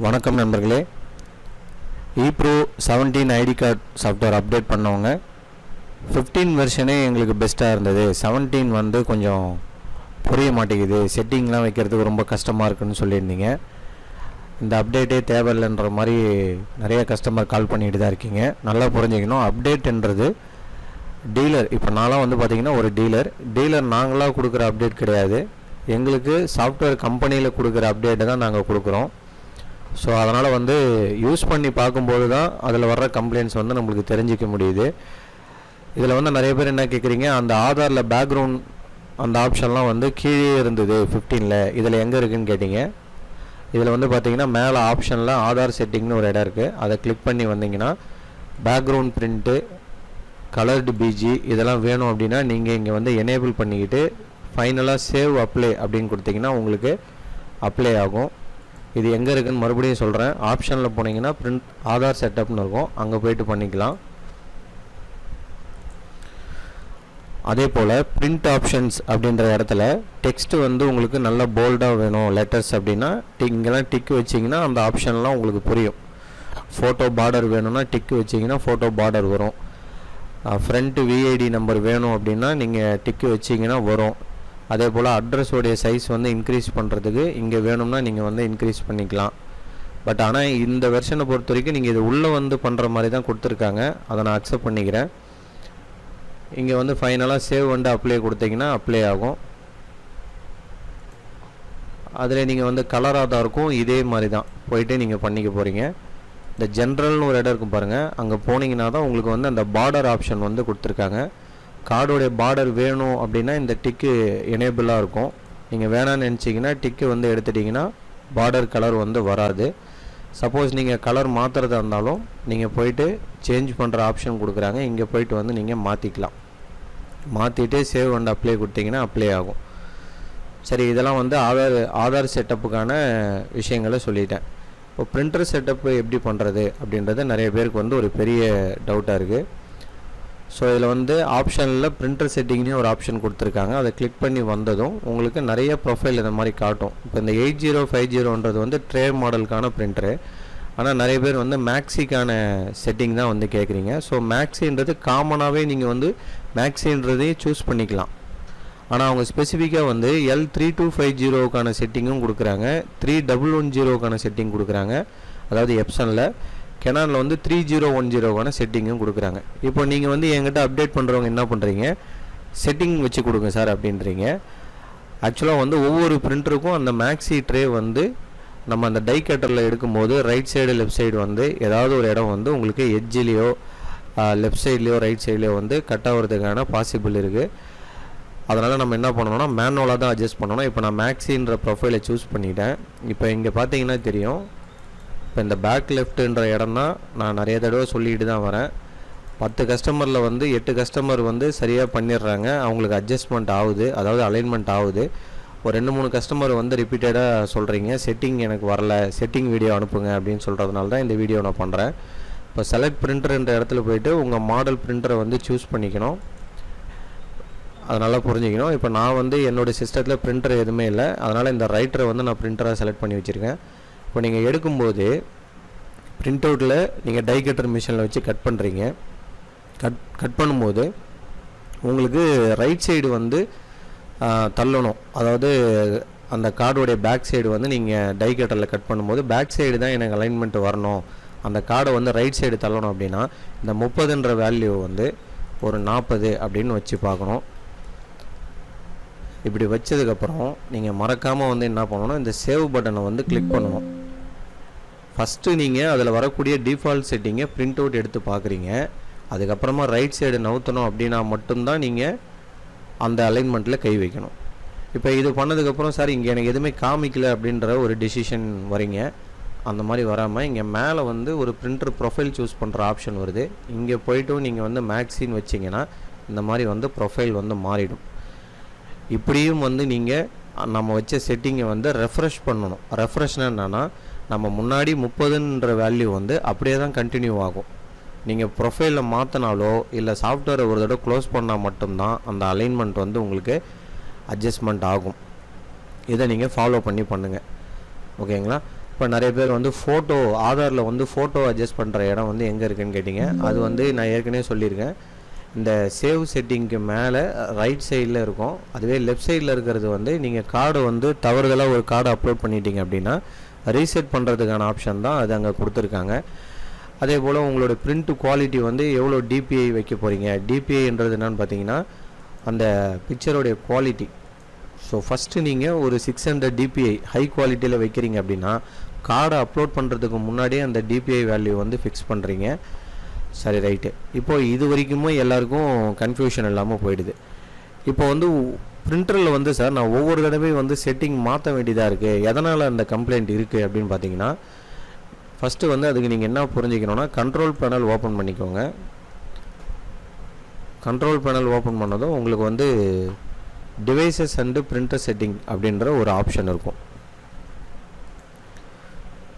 வணக்கம் நண்பர்களே. ePro 17 ID card software update பண்ணவங்க 15 வெர்ஷனே எங்களுக்கு பெஸ்ட்டாக இருந்தது, 17 வந்து கொஞ்சம் புரிய மாட்டேங்குது, செட்டிங்லாம் வைக்கிறதுக்கு ரொம்ப கஷ்டமாக இருக்குன்னு சொல்லியிருந்தீங்க. இந்த அப்டேட்டே தேவையில்லைன்ற மாதிரி நிறைய கஸ்டமர் கால் பண்ணிட்டு தான் இருக்கீங்க. நல்லா புரிஞ்சுக்கணும், அப்டேட்ன்றது டீலர், இப்போ நான்லாம் வந்து பார்த்திங்கன்னா ஒரு டீலர் நாங்களாக கொடுக்குற அப்டேட் கிடையாது, எங்களுக்கு சாஃப்ட்வேர் கம்பெனியில் கொடுக்குற அப்டேட்டை தான் நாங்கள் கொடுக்குறோம். ஸோ அதனால் வந்து யூஸ் பண்ணி பார்க்கும்போது தான் அதில் வர்ற கம்ப்ளைண்ட்ஸ் வந்து நம்மளுக்கு தெரிஞ்சிக்க முடியுது. இதில் வந்து நிறைய பேர் என்ன கேட்குறீங்க, அந்த ஆதாரில் பேக்ரவுண்ட் அந்த ஆப்ஷன்லாம் வந்து கீழே இருந்தது 15ல், இதில் எங்கே இருக்குதுன்னு கேட்டிங்க. இதில் வந்து பார்த்திங்கன்னா மேலே ஆப்ஷனில் ஆதார் செட்டிங்னு ஒரு இடம் இருக்குது, அதை கிளிக் பண்ணி வந்தீங்கன்னா பேக்ரவுண்ட் பிரிண்ட்டு, கலர்டு பிஜி இதெல்லாம் வேணும் அப்படின்னா நீங்கள் இங்கே வந்து எனேபிள் பண்ணிக்கிட்டு ஃபைனலாக சேவ் அப்ளை அப்படின்னு கொடுத்தீங்கன்னா உங்களுக்கு அப்ளை ஆகும். இது எங்கே இருக்குதுன்னு மறுபடியும் சொல்கிறேன், ஆப்ஷனில் போனீங்கன்னா பிரிண்ட் ஆதார் செட்டப்னு இருக்கும், அங்கே போய்ட்டு பண்ணிக்கலாம். அதே போல் பிரிண்ட் ஆப்ஷன்ஸ் அப்படின்ற இடத்துல டெக்ஸ்ட்டு வந்து உங்களுக்கு நல்லா போல்டாக வேணும் லெட்டர்ஸ் அப்படின்னா இங்கெல்லாம் டிக் வச்சிங்கன்னா அந்த ஆப்ஷன்லாம் உங்களுக்கு புரியும். ஃபோட்டோ பார்டர் வேணும்னா டிக் வச்சிங்கன்னா ஃபோட்டோ பார்டர் வரும். ஃப்ரண்ட்டு விஐடி நம்பர் வேணும் அப்படின்னா நீங்கள் டிக்கு வச்சிங்கன்னா வரும். அதே போல் அட்ரஸோடைய சைஸ் வந்து இன்க்ரீஸ் பண்ணுறதுக்கு இங்கே வேணும்னா நீங்கள் வந்து இன்க்ரீஸ் பண்ணிக்கலாம். பட் ஆனால் இந்த வெர்ஷனை பொறுத்த வரைக்கும் நீங்கள் இது உள்ளே வந்து பண்ணுற மாதிரி தான் கொடுத்துருக்காங்க, அதை நான் அக்செப்ட் பண்ணிக்கிறேன். இங்கே வந்து ஃபைனலாக சேவ் வந்து அப்ளை கொடுத்தீங்கன்னா அப்ளை ஆகும். அதில் நீங்கள் வந்து கலர் ஆதாருக்கும் இதே மாதிரி தான் போயிட்டு நீங்கள் பண்ணிக்க போகிறீங்க. இந்த ஜென்ரல்னு ஒரு இடம் இருக்கும் பாருங்கள், அங்கே போனீங்கன்னா தான் உங்களுக்கு வந்து அந்த பார்டர் ஆப்ஷன் வந்து கொடுத்துருக்காங்க. கார்டோடைய பார்டர் வேணும் அப்படின்னா இந்த டிக்கு எனேபிளாக இருக்கும், நீங்கள் வேணான்னு நினச்சிங்கன்னா டிக்கு வந்து எடுத்துட்டிங்கன்னா பார்டர் கலர் வந்து வராது. சப்போஸ் நீங்கள் கலர் மாற்றுறதா இருந்தாலும் நீங்கள் போயிட்டு சேஞ்ச் பண்ணுற ஆப்ஷன் கொடுக்குறாங்க, இங்கே போயிட்டு வந்து நீங்கள் மாற்றிக்கலாம். மாற்றிட்டு சேவ் அண்ட் அப்ளை கொடுத்தீங்கன்னா அப்ளை ஆகும். சரி, இதெல்லாம் வந்து ஆதார் செட்டப்புக்கான விஷயங்களை சொல்லிட்டேன். இப்போ பிரிண்டர் செட்டப்பு எப்படி பண்ணுறது அப்படின்றது நிறைய பேருக்கு வந்து ஒரு பெரிய டவுட்டாக இருக்குது. ஸோ இதில் வந்து ஆப்ஷனில் பிரிண்டர் செட்டிங்னே ஒரு ஆப்ஷன் கொடுத்துருக்காங்க, அதை கிளிக் பண்ணி வந்ததும் உங்களுக்கு நிறைய ப்ரொஃபைல் இந்த மாதிரி காட்டும். இப்போ இந்த 8050ன்றது வந்து ட்ரே மாடலுக்கான பிரிண்டரு, ஆனால் நிறைய பேர் வந்து மேக்ஸிக்கான செட்டிங் தான் வந்து கேட்குறீங்க. ஸோ மேக்ஸின்றது காமனாகவே நீங்கள் வந்து மேக்ஸின்றதையும் சூஸ் பண்ணிக்கலாம். ஆனால் அவங்க ஸ்பெசிஃபிக்காக வந்து L3250க்கான செட்டிங்கும் கொடுக்குறாங்க, 3110க்கான செட்டிங் கொடுக்குறாங்க, அதாவது எப்சனில். கெனானில் வந்து 3010க்கான செட்டிங்கும் கொடுக்குறாங்க. இப்போ நீங்கள் வந்து என்கிட்ட அப்டேட் பண்ணுறவங்க என்ன பண்ணுறீங்க, செட்டிங் வச்சு கொடுங்க சார் அப்படின்றீங்க. ஆக்சுவலாக வந்து ஒவ்வொரு பிரிண்டருக்கும் அந்த மேக்ஸி ட்ரே வந்து நம்ம அந்த டை கட்டரில் எடுக்கும்போது ரைட் சைடு லெஃப்ட் சைடு வந்து ஏதாவது ஒரு இடம் வந்து உங்களுக்கு எட்ஜிலேயோ லெஃப்ட் சைட்லேயோ ரைட் சைட்லேயோ வந்து கட் ஆகிறதுக்கான பாசிபிள் இருக்குது. அதனால் நம்ம என்ன பண்ணணும்னா மேனுவலாக தான் அட்ஜஸ்ட் பண்ணணும். இப்போ நான் மேக்ஸின்ற ப்ரொஃபைலை சூஸ் பண்ணிட்டேன். இப்போ இங்கே பார்த்தீங்கன்னா தெரியும், இப்போ இந்த பேக் லெஃப்ட்டுன்ற இடம் தான் நான் நிறைய தடவை சொல்லிட்டு தான் வரேன். 10 கஸ்டமரில் வந்து 8 கஸ்டமர் வந்து சரியாக பண்ணிடுறாங்க, அவங்களுக்கு அட்ஜஸ்ட்மெண்ட் ஆகுது, அதாவது அலைன்மெண்ட் ஆகுது. ஒரு 2-3 கஸ்டமர் வந்து ரிப்பீட்டடாக சொல்கிறீங்க செட்டிங் எனக்கு வரல, செட்டிங் வீடியோ அனுப்புங்க அப்படின்னு சொல்கிறதுனால தான் இந்த வீடியோ நான் பண்ணுறேன். இப்போ செலக்ட் பிரிண்டர்ன்ற இடத்துல போய்ட்டு உங்கள் மாடல் பிரிண்டரை வந்து சூஸ் பண்ணிக்கணும், அதனால் புரிஞ்சிக்கணும். இப்போ நான் வந்து என்னோடய சிஸ்டத்தில் பிரிண்டர் எதுவுமே இல்லை, அதனால் இந்த ரைட்டரை வந்து நான் பிரிண்டராக செலக்ட் பண்ணி வச்சுருக்கேன். இப்போ நீங்கள் எடுக்கும்போது பிரிண்ட் அவுட்டில் நீங்கள் டை கட்டர் மிஷினில் வச்சு கட் பண்ணுறீங்க. கட் பண்ணும்போது உங்களுக்கு ரைட் சைடு வந்து தள்ளணும், அதாவது அந்த கார்டோடைய பேக் சைடு வந்து நீங்கள் டை கட்டரில் கட் பண்ணும்போது பேக் சைடு தான் எனக்கு அலைன்மெண்ட் வரணும், அந்த கார்டை வந்து ரைட் சைடு தள்ளணும் அப்படின்னா இந்த 30ன்ற வேல்யூ வந்து ஒரு 40 அப்படின்னு வச்சு பார்க்கணும். இப்படி வச்சதுக்கப்புறம் நீங்கள் மறக்காமல் வந்து என்ன பண்ணணும், இந்த சேவ் பட்டனை வந்து கிளிக் பண்ணணும். ஃபஸ்ட்டு நீங்கள் அதில் வரக்கூடிய டிஃபால்ட் செட்டிங்கை பிரிண்ட் அவுட் எடுத்து பார்க்குறீங்க, அதுக்கப்புறமா ரைட் சைடு நவுத்தணும் அப்படின்னா மட்டும்தான் நீங்கள் அந்த அலைன்மெண்ட்டில் கை வைக்கணும். இப்போ இது பண்ணதுக்கப்புறம் சார் இங்கே எனக்கு எதுவுமே காமிக்கலை அப்படின்ற ஒரு டிசிஷன் வரீங்க. அந்த மாதிரி வராமல் இங்கே மேலே வந்து ஒரு பிரிண்டர் ப்ரொஃபைல் சூஸ் பண்ணுற ஆப்ஷன் வருது, இங்கே போய்ட்டும் நீங்கள் வந்து மேக்ஸின்னு வச்சிங்கன்னா இந்த மாதிரி வந்து ப்ரொஃபைல் வந்து மாறிடும். இப்படியும் வந்து நீங்கள் நம்ம வச்ச செட்டிங்கை வந்து ரெஃப்ரெஷ் பண்ணணும். ரெஃப்ரெஷ்னா என்னென்னா நம்ம முன்னாடி 30ன்ற வேல்யூ வந்து அப்படியே தான் கண்டினியூ ஆகும். நீங்கள் ப்ரொஃபைலில் மாற்றினாலோ இல்லை சாஃப்ட்வேரை ஒரு தடவை க்ளோஸ் பண்ணால் மட்டும்தான் அந்த அலைன்மெண்ட் வந்து உங்களுக்கு அட்ஜஸ்ட்மெண்ட் ஆகும். இதை நீங்கள் ஃபாலோ பண்ணி பண்ணுங்கள், ஓகேங்களா? இப்போ இப்போ நிறைய பேர் வந்து ஃபோட்டோ ஆதாரில் வந்து ஃபோட்டோ அட்ஜஸ்ட் பண்ணுற இடம் வந்து எங்கே இருக்குதுன்னு கேட்டிங்க. அது வந்து நான் ஏற்கனவே சொல்லியிருக்கேன். இந்த சேவ் செட்டிங்க்கு மேலே ரைட் சைடில் இருக்கும். அதுவே லெஃப்ட் சைடில் இருக்கிறது வந்து நீங்கள் கார்டு வந்து தவறுதலாக ஒரு கார்டு அப்லோட் பண்ணிட்டீங்க அப்படின்னா ரீசெட் பண்ணுறதுக்கான ஆப்ஷன் தான் அது அங்கே கொடுத்துருக்காங்க. அதே போல் உங்களோட பிரிண்ட் குவாலிட்டி வந்து எவ்வளோ டிபிஐ வைக்க போகிறீங்க. டிபிஐன்றது என்னென்னு பார்த்தீங்கன்னா அந்த பிக்சரோடைய குவாலிட்டி. ஸோ ஃபஸ்ட்டு நீங்கள் ஒரு 600 டிபிஐ ஹை குவாலிட்டியில் வைக்கிறீங்க அப்படின்னா கார்டை அப்லோட் பண்ணுறதுக்கு முன்னாடியே அந்த டிபிஐ வேல்யூ வந்து ஃபிக்ஸ் பண்ணுறீங்க. சரி, ரைட்டு. இப்போது இது வரைக்குமே எல்லாருக்கும் கன்ஃபியூஷன் இல்லாமல் போயிடுது. இப்போ வந்து பிரிண்டரில் வந்து சார் நான் ஒவ்வொரு தடவையும் வந்து செட்டிங் மாற்ற வேண்டியதாக இருக்குது, எதனால் அந்த கம்ப்ளைண்ட் இருக்குது அப்படின்னு பார்த்தீங்கன்னா, ஃபஸ்ட்டு வந்து அதுக்கு நீங்கள் என்ன புரிஞ்சுக்கணுன்னா கண்ட்ரோல் பேனல் ஓப்பன் பண்ணிக்கோங்க. கண்ட்ரோல் பேனல் ஓப்பன் பண்ணதும் உங்களுக்கு வந்து டிவைசஸ் அண்டு பிரிண்டர் செட்டிங் அப்படின்ற ஒரு ஆப்ஷன் இருக்கும்.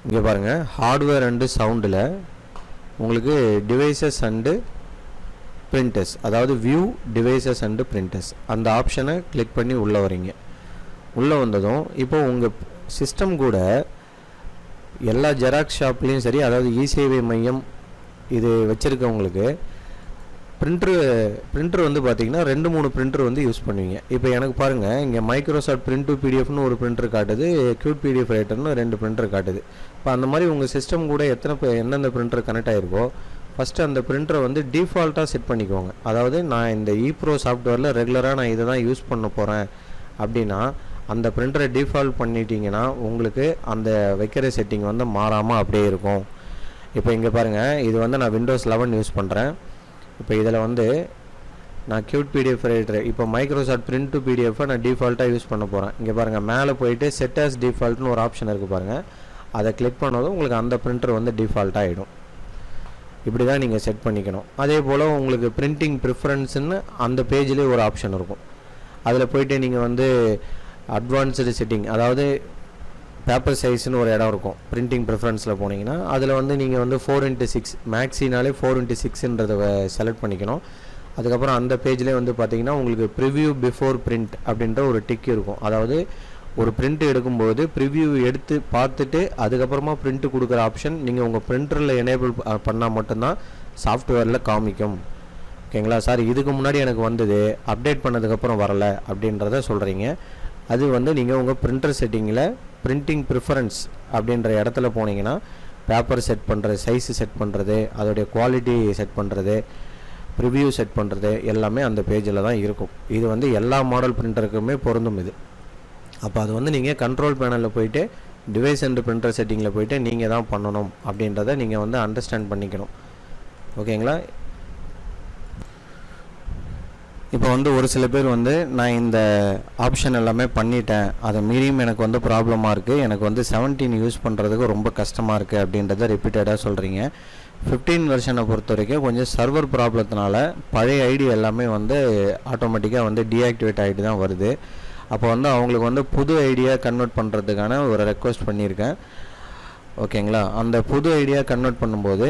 இங்கே பாருங்கள், ஹார்ட்வேர் அண்டு சவுண்டில் உங்களுக்கு டிவைசஸ் அண்டு பிரிண்டர்ஸ், அதாவது வியூ டிவைசஸ் அண்டு பிரிண்டர்ஸ் அந்த ஆப்ஷனை கிளிக் பண்ணி உள்ளே வரீங்க. உள்ளே வந்ததும் இப்போ உங்கள் சிஸ்டம் கூட எல்லா ஜெராக்ஸ் ஷாப்லேயும் சரி, அதாவது இசேவை மையம் இது வச்சுருக்கவங்களுக்கு பிரிண்டர் வந்து பார்த்திங்கன்னா 2-3 பிரிண்டர் வந்து யூஸ் பண்ணுவீங்க. இப்போ எனக்கு பாருங்கள், இங்கே மைக்ரோசாஃப்ட் பிரிண்ட் டு பிடிஎஃப்னு ஒரு பிரிண்டர் காட்டுது, க்யூட் பிடிஎஃப் ரைட்டர்னு 2 பிரிண்டர் காட்டுது. இப்போ அந்த மாதிரி உங்கள் சிஸ்டம் கூட எந்தெந்த பிரிண்டர் கனெக்ட் ஆகிருக்கோ ஃபஸ்ட்டு அந்த பிரிண்டரை வந்து டிஃபால்ட்டாக செட் பண்ணிக்கோங்க. அதாவது நான் இந்த இப்ரோ சாஃப்ட்வேரில் ரெகுலராக நான் இதை தான் யூஸ் பண்ண போகிறேன் அப்படின்னா அந்த பிரிண்டரை டிஃபால்ட் பண்ணிட்டீங்கன்னா உங்களுக்கு அந்த வைக்கிற செட்டிங் வந்து மாறாமல் அப்படியே இருக்கும். இப்போ இங்கே பாருங்கள், இது வந்து நான் விண்டோஸ் 11 யூஸ் பண்ணுறேன். இப்போ இதில் வந்து நான் க்யூட் பிடிஎஃப் ரைட்டர் இப்போ மைக்ரோசாஃப்ட் பிரிண்ட் டு பிடிஎஃப்பை நான் டிஃபால்ட்டாக யூஸ் பண்ண போகிறேன். இங்கே பாருங்கள், மேலே போயிட்டு செட் ஆஸ் டிஃபால்ட்னு ஒரு ஆப்ஷன் இருக்குது பாருங்கள், அதை கிளிக் பண்ணதும் உங்களுக்கு அந்த பிரிண்டர் வந்து டிஃபால்ட்டாக ஆகிடும். இப்படி தான் நீங்கள் செட் பண்ணிக்கணும். அதே போல் உங்களுக்கு பிரிண்டிங் ப்ரிஃபரன்ஸ்னு அந்த பேஜ்லேயே ஒரு ஆப்ஷன் இருக்கும். அதில் போய்ட்டு நீங்கள் வந்து அட்வான்ஸ்டு செட்டிங், அதாவது பேப்பர் சைஸ்னு ஒரு இடம் இருக்கும். பிரிண்டிங் ப்ரிஃபரன்ஸில் போனீங்கன்னா அதில் வந்து நீங்கள் வந்து 4x6 மேக்ஸினாலே 4x6ன்றதை செலக்ட் பண்ணிக்கணும். அதுக்கப்புறம் அந்த பேஜ்லேயே வந்து பார்த்தீங்கன்னா உங்களுக்கு ப்ரிவ்யூ பிஃபோர் பிரிண்ட் அப்படின்ற ஒரு டிக் இருக்கும். அதாவது ஒரு பிரிண்ட் எடுக்கும்போது ப்ரிவ்யூ எடுத்து பார்த்துட்டு அதுக்கப்புறமா பிரிண்ட் கொடுக்குற ஆப்ஷன் நீங்கள் உங்கள் பிரிண்டரில் எனேபிள் பண்ணால் மட்டும்தான் சாஃப்ட்வேரில் காமிக்கும். ஓகேங்களா சார், இதுக்கு முன்னாடி எனக்கு வந்தது, அப்டேட் பண்ணதுக்கப்புறம் வரலை அப்படின்றத சொல்கிறீங்க. அது வந்து நீங்கள் உங்கள் பிரிண்டர் செட்டிங்கில் பிரிண்டிங் ப்ரிஃபரன்ஸ் அப்படின்ற இடத்துல போனீங்கன்னா பேப்பர் செட் பண்ணுறது, சைஸு செட் பண்ணுறது, அதோடைய குவாலிட்டி செட் பண்ணுறது, ப்ரிவ்யூ செட் பண்ணுறது எல்லாமே அந்த பேஜில் தான் இருக்கும். இது வந்து எல்லா மாடல் பிரிண்டருக்குமே பொருந்தும் இது. அப்போ அது வந்து நீங்கள் கண்ட்ரோல் பேனலில் போயிட்டு டிவைஸ் அண்ட் பிரிண்டர் செட்டிங்கில் போயிட்டு நீங்கள் தான் பண்ணணும் அப்படின்றத நீங்கள் வந்து அண்டர்ஸ்டாண்ட் பண்ணிக்கணும். ஓகேங்களா? இப்போ வந்து ஒரு சில பேர் வந்து நான் இந்த ஆப்ஷன் எல்லாமே பண்ணிட்டேன், அதை மீறியும் எனக்கு வந்து ப்ராப்ளமாக இருக்குது, எனக்கு வந்து 17 யூஸ் பண்ணுறதுக்கு ரொம்ப கஷ்டமாக இருக்குது அப்படின்றத ரிப்பீட்டடாக சொல்கிறீங்க. 15 வெர்ஷனை பொறுத்த வரைக்கும் கொஞ்சம் சர்வர் ப்ராப்ளத்தினால பழைய ஐடி எல்லாமே வந்து ஆட்டோமேட்டிக்காக வந்து டீஆக்டிவேட் ஆகிட்டு தான் வருது. அப்போ வந்து அவங்களுக்கு வந்து புது ஐடியா கன்வெர்ட் பண்ணுறதுக்கான ஒரு ரெக்வஸ்ட் பண்ணியிருக்கேன். ஓகேங்களா? அந்த புது ஐடியா கன்வெர்ட் பண்ணும்போது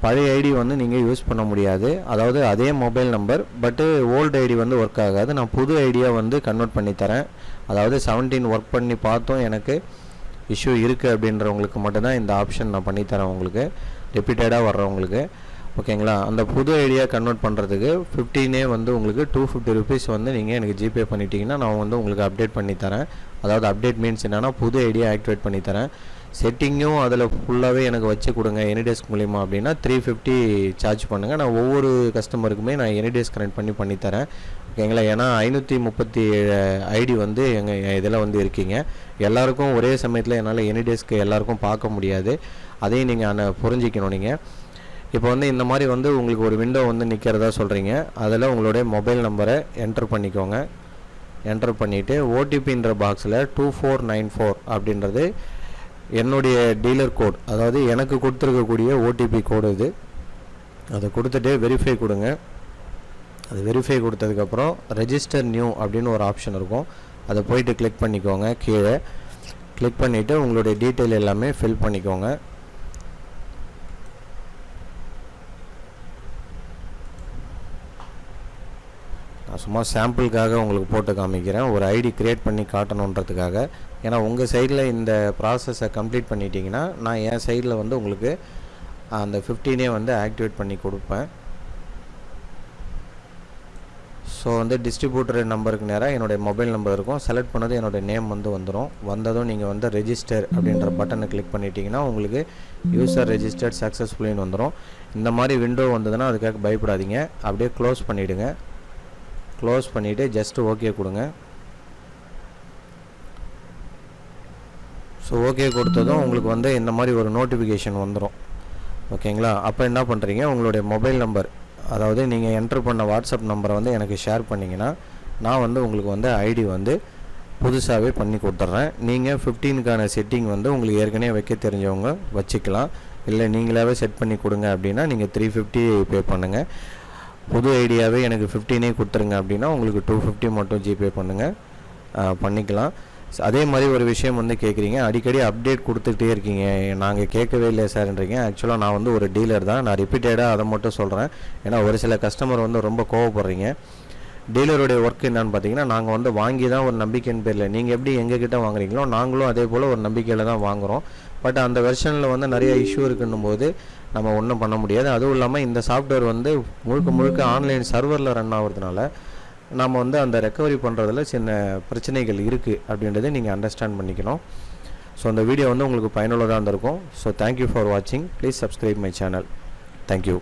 பழைய ஐடி வந்து நீங்கள் யூஸ் பண்ண முடியாது. அதாவது அதே மொபைல் நம்பர், பட்டு ஓல்டு ஐடி வந்து ஒர்க் ஆகாது. நான் புது ஐடியா வந்து கன்வெர்ட் பண்ணி தரேன். அதாவது 17 ஒர்க் பண்ணி பார்த்தோம், எனக்கு இஷ்யூ இருக்குது அப்படின்றவங்களுக்கு மட்டும்தான் இந்த ஆப்ஷன் நான் பண்ணித்தரேன் உங்களுக்கு, ரிப்பீட்டடாக வர்றவங்களுக்கு. ஓகேங்களா? அந்த புது ஐடியா கன்வெர்ட் பண்ணுறதுக்கு 15 வந்து உங்களுக்கு 250 ருபீஸ் வந்து நீங்கள் எனக்கு ஜிபே பண்ணிட்டீங்கன்னா நான் வந்து உங்களுக்கு அப்டேட் பண்ணித்தரேன். அதாவது அப்டேட் மீன்ஸ் என்னென்னா புது ஐடியா ஆக்டிவேட் பண்ணித்தரேன். செட்டிங்கும் அதில் ஃபுல்லாகவே எனக்கு வச்சு கொடுங்க எனிடெஸ்க் மூலிமா அப்படின்னா 350 சார்ஜ் பண்ணுங்கள். நான் ஒவ்வொரு கஸ்டமருக்குமே நான் எனிடெஸ்க் கனெக்ட் பண்ணி பண்ணித்தரேன். ஓகேங்களா? ஏன்னா 537 ஐடி வந்து எங்கள் இதில் வந்து இருக்கீங்க. எல்லாருக்கும் ஒரே சமயத்தில் என்னால் எனிடெஸ்க் எல்லாருக்கும் பார்க்க முடியாது. அதையும் நீங்கள் புரிஞ்சிக்கணும். நீங்கள் இப்போ வந்து இந்த மாதிரி வந்து உங்களுக்கு ஒரு விண்டோ வந்து நிற்கிறதா சொல்கிறீங்க. அதில் உங்களுடைய மொபைல் நம்பரை என்டர் பண்ணிக்கோங்க. என்டர் பண்ணிவிட்டு ஓடிபின்ற பாக்ஸில் 2494 அப்படின்றது என்னுடைய டீலர் கோட், அதாவது எனக்கு கொடுத்துருக்கக்கூடிய ஓடிபி கோடு இது. அதை கொடுத்துட்டு வெரிஃபை கொடுங்க. அது வெரிஃபை கொடுத்ததுக்கப்புறம் ரெஜிஸ்டர் நியூ அப்படின்னு ஒரு ஆப்ஷன் இருக்கும். அதை போயிட்டு கிளிக் பண்ணிக்கோங்க. கீழே கிளிக் பண்ணிவிட்டு உங்களுடைய டீட்டெயில் எல்லாமே ஃபில் பண்ணிக்கோங்க. நான் சும்மா சும்மா சாம்பிளுக்காக உங்களுக்கு போட்டு காமிக்கிறேன், ஒரு ஐடி க்ரியேட் பண்ணி காட்டணுன்றதுக்காக. ஏன்னா உங்கள் சைடில் இந்த ப்ராசஸை கம்ப்ளீட் பண்ணிட்டீங்கன்னா நான் என் சைடில் வந்து உங்களுக்கு அந்த 15 வந்து ஆக்டிவேட் பண்ணி கொடுப்பேன். ஸோ வந்து டிஸ்ட்ரிபியூட்டர் நம்பருக்கு நேராக என்னுடைய மொபைல் நம்பர் இருக்கும். செலக்ட் பண்ணது என்னோடய நேம் வந்து வந்துடும். வந்ததும் நீங்கள் வந்து ரெஜிஸ்டர் அப்படின்ற பட்டனை கிளிக் பண்ணிட்டீங்கன்னா உங்களுக்கு யூசர் ரெஜிஸ்டர்ட் சக்ஸஸ்ஃபுல்லின்னு வந்துடும். இந்த மாதிரி விண்டோ வந்ததுன்னா அதுக்காக பயப்படாதீங்க, அப்படியே க்ளோஸ் பண்ணிவிடுங்க. க்ளோஸ் பண்ணிவிட்டு ஜஸ்ட்டு ஓகே கொடுங்க. ஸோ ஓகே கொடுத்ததும் உங்களுக்கு வந்து இந்த மாதிரி ஒரு நோட்டிஃபிகேஷன் வந்துடும். ஓகேங்களா? அப்போ என்ன பண்ணுறீங்க, உங்களுடைய மொபைல் நம்பர், அதாவது நீங்கள் என்ட்ரு பண்ண வாட்ஸ்அப் நம்பரை வந்து எனக்கு ஷேர் பண்ணிங்கன்னா நான் வந்து உங்களுக்கு வந்து ஐடி வந்து புதுசாகவே பண்ணி கொடுத்துட்றேன். நீங்கள் 15க்கான செட்டிங் வந்து உங்களுக்கு ஏற்கனவே வைக்க தெரிஞ்சவங்க வச்சுக்கலாம். இல்லை நீங்களாகவே செட் பண்ணி கொடுங்க அப்படின்னா நீங்கள் 350 பே பண்ணுங்கள். புது ஐடியாவே எனக்கு 15 கொடுத்துருங்க அப்படின்னா உங்களுக்கு 250 மட்டும் ஜிபே பண்ணுங்கள், பண்ணிக்கலாம். அதே மாதிரி ஒரு விஷயம் வந்து கேட்குறீங்க, அடிக்கடி அப்டேட் கொடுத்துட்டே இருக்கீங்க, நாங்கள் கேட்கவே இல்லை சார்ன்றீங்க. ஆக்சுவலாக நான் வந்து ஒரு டீலர் தான், நான் ரிப்பீட்டடாக அதை மட்டும் சொல்கிறேன். ஏன்னா ஒரு சில கஸ்டமர் வந்து ரொம்ப கோவப்படுறீங்க. டீலருடைய ஒர்க் என்னன்னு பார்த்தீங்கன்னா, நாங்கள் வந்து வாங்கி தான் ஒரு நம்பிக்கையின் பேரில், நீங்கள் எப்படி எங்ககிட்ட வாங்குறீங்களோ நாங்களும் அதே போல் ஒரு நம்பிக்கையில் தான் வாங்குகிறோம். பட் அந்த வெர்ஷனில் வந்து நிறைய இஷ்யூ இருக்குன்னும் போது நம்ம ஒன்றும் பண்ண முடியாது. அதுவும் இல்லாமல் இந்த சாஃப்ட்வேர் வந்து முழுக்க ஆன்லைன் சர்வரில் ரன் ஆகிறதுனால நம்ம வந்து அந்த ரெக்கவரி பண்ணுறதுல சின்ன பிரச்சனைகள் இருக்குது அப்படின்றத நீங்கள் அண்டர்ஸ்டாண்ட் பண்ணிக்கணும். ஸோ அந்த வீடியோ வந்து உங்களுக்கு பயனுள்ளதாக இருந்திருக்கும். ஸோ தேங்க்யூ ஃபார் வாட்சிங். Please subscribe my channel. Thank you.